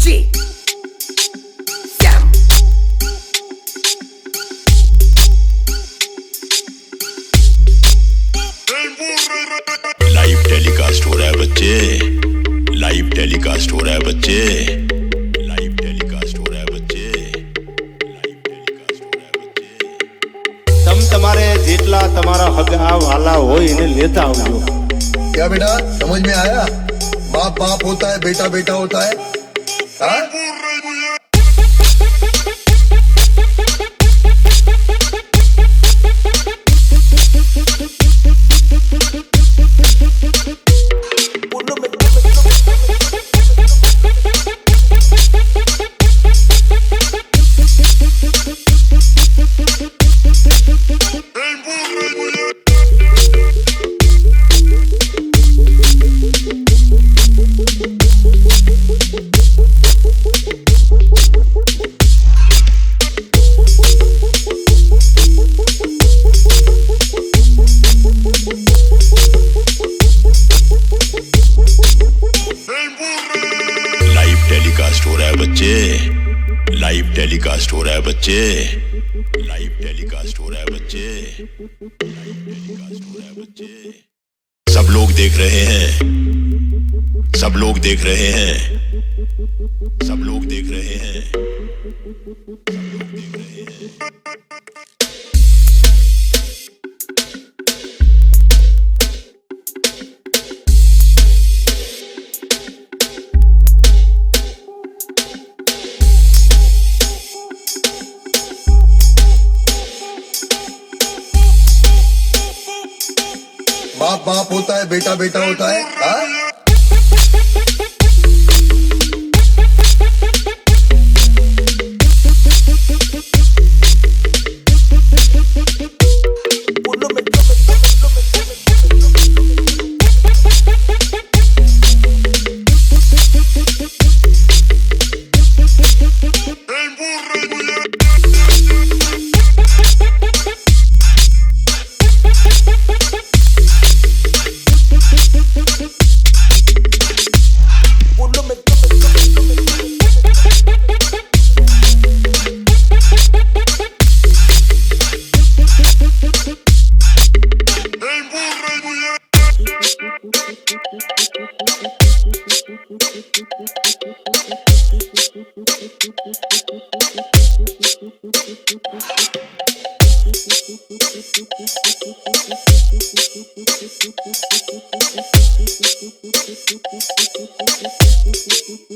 Live telecast हो रहा है बच्चे, लाइव टेलीकास्ट हो रहा है बच्चे, लाइव टेलीकास्ट हो रहा है बच्चे, लाइव टेलीकास्ट हो रहा है बच्चे। तम तमारे जेटला तमारा हगा वाला हो इन्हें लेता आवजो। क्या बेटा समझ में आया? बाप बाप होता है, बेटा बेटा होता है। हाँ? टेलीकास्ट हो रहा है बच्चे, लाइव टेलीकास्ट हो रहा है बच्चे, लाइव टेलीकास्ट हो रहा है बच्चे, लाइव टेलीकास्ट हो रहा है बच्चे। सब लोग देख रहे हैं, सब लोग देख रहे हैं, सब लोग देख रहे हैं, सब लोग देख रहे हैं। बाप बाप होता है, बेटा बेटा होता है। हाँ? Thank you.